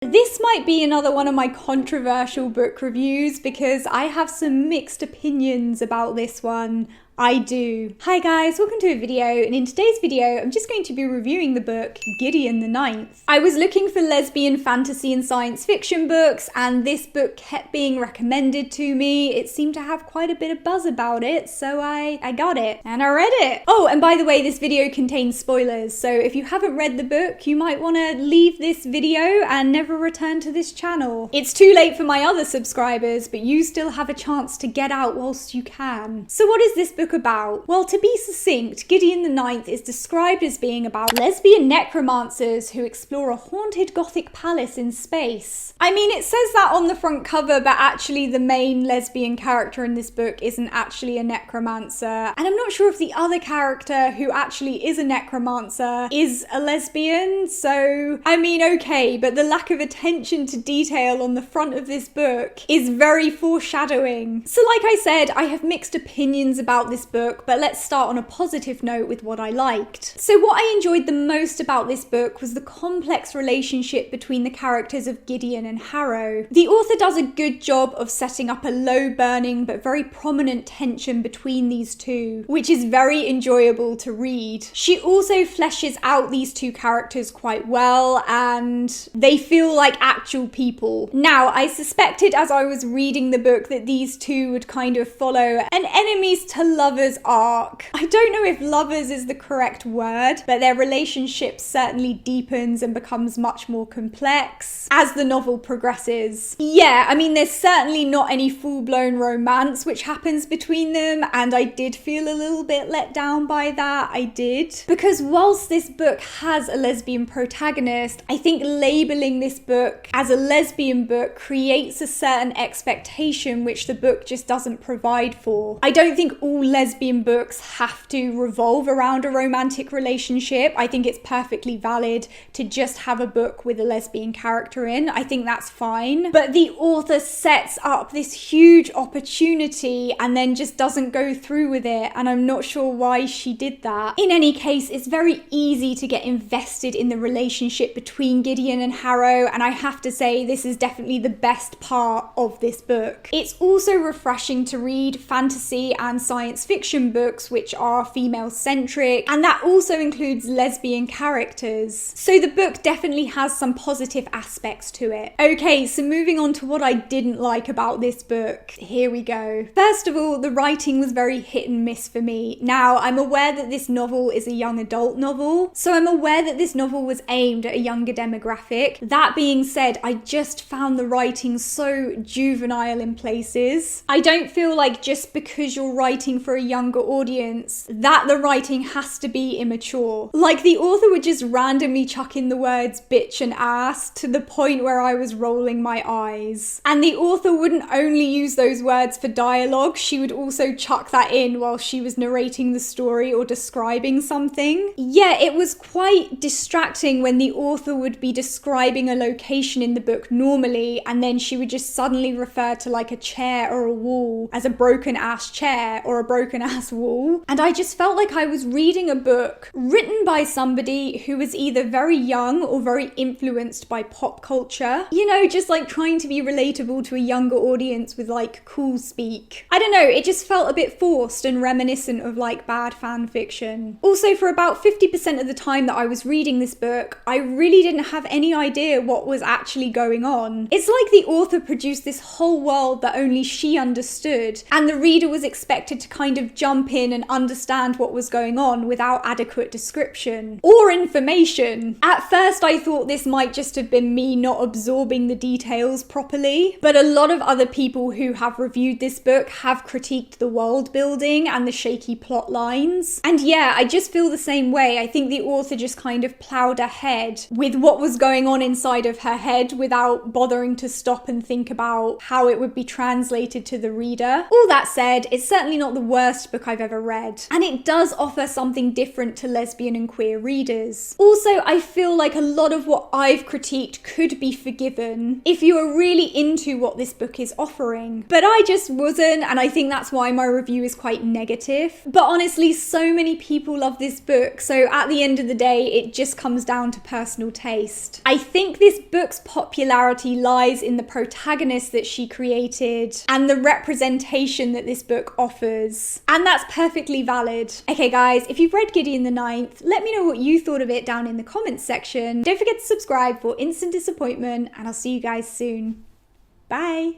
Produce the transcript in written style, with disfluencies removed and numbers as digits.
This might be another one of my controversial book reviews because I have some mixed opinions about this one. I do. Hi guys, welcome to a video, and in today's video I'm just going to be reviewing the book Gideon the Ninth. I was looking for lesbian fantasy and science fiction books, and this book kept being recommended to me. It seemed to have quite a bit of buzz about it, so I got it and I read it. Oh, and by the way, this video contains spoilers, so if you haven't read the book, you might want to leave this video and never return to this channel. It's too late for my other subscribers, but you still have a chance to get out whilst you can. So what is this book about? Well, to be succinct, Gideon the Ninth is described as being about lesbian necromancers who explore a haunted gothic palace in space. I mean, it says that on the front cover, but actually the main lesbian character in this book isn't actually a necromancer, and I'm not sure if the other character who actually is a necromancer is a lesbian, so I mean, okay, but the lack of attention to detail on the front of this book is very foreshadowing. So like I said, I have mixed opinions about this book, but let's start on a positive note with what I liked. So what I enjoyed the most about this book was the complex relationship between the characters of Gideon and Harrow. The author does a good job of setting up a low burning but very prominent tension between these two, which is very enjoyable to read. She also fleshes out these two characters quite well, and they feel like actual people. Now, I suspected as I was reading the book that these two would kind of follow an enemies to lovers arc. I don't know if lovers is the correct word, but their relationship certainly deepens and becomes much more complex as the novel progresses. Yeah, I mean, there's certainly not any full-blown romance which happens between them, and I did feel a little bit let down by that. I did. Because whilst this book has a lesbian protagonist, I think labeling this book as a lesbian book creates a certain expectation which the book just doesn't provide for. I don't think all lesbian books have to revolve around a romantic relationship. I think it's perfectly valid to just have a book with a lesbian character in. I think that's fine. But the author sets up this huge opportunity and then just doesn't go through with it, and I'm not sure why she did that. In any case, it's very easy to get invested in the relationship between Gideon and Harrow, and I have to say this is definitely the best part of this book. It's also refreshing to read fantasy and science fiction books which are female-centric, and that also includes lesbian characters. So the book definitely has some positive aspects to it. Okay, so moving on to what I didn't like about this book. Here we go. First of all, the writing was very hit and miss for me. Now, I'm aware that this novel is a young adult novel, so I'm aware that this novel was aimed at a younger demographic. That being said, I just found the writing so juvenile in places. I don't feel like just because you're writing for a younger audience that the writing has to be immature. Like, the author would just randomly chuck in the words bitch and ass to the point where I was rolling my eyes. And the author wouldn't only use those words for dialogue, she would also chuck that in while she was narrating the story or describing something. Yeah, it was quite distracting when the author would be describing a location in the book normally, and then she would just suddenly refer to like a chair or a wall as a broken ass chair or a broken ass wall. And I just felt like I was reading a book written by somebody who was either very young or very influenced by pop culture. You know, just like trying to be relatable to a younger audience with like cool speak. I don't know, it just felt a bit forced and reminiscent of like bad fan fiction. Also, for about 50% of the time that I was reading this book, I really didn't have any idea what was actually going on. It's like the author produced this whole world that only she understood, and the reader was expected to kind of jump in and understand what was going on without adequate description or information. At first, I thought this might just have been me not absorbing the details properly, but a lot of other people who have reviewed this book have critiqued the world building and the shaky plot lines. And yeah, I just feel the same way. I think the author just kind of plowed ahead with what was going on inside of her head without bothering to stop and think about how it would be translated to the reader. All that said, it's certainly not the worst worst book I've ever read. And it does offer something different to lesbian and queer readers. Also, I feel like a lot of what I've critiqued could be forgiven if you are really into what this book is offering. But I just wasn't, and I think that's why my review is quite negative. But honestly, so many people love this book, so at the end of the day, it just comes down to personal taste. I think this book's popularity lies in the protagonist that she created and the representation that this book offers. And that's perfectly valid. Okay guys, if you've read Gideon the Ninth, let me know what you thought of it down in the comments section. Don't forget to subscribe for instant disappointment, and I'll see you guys soon. Bye!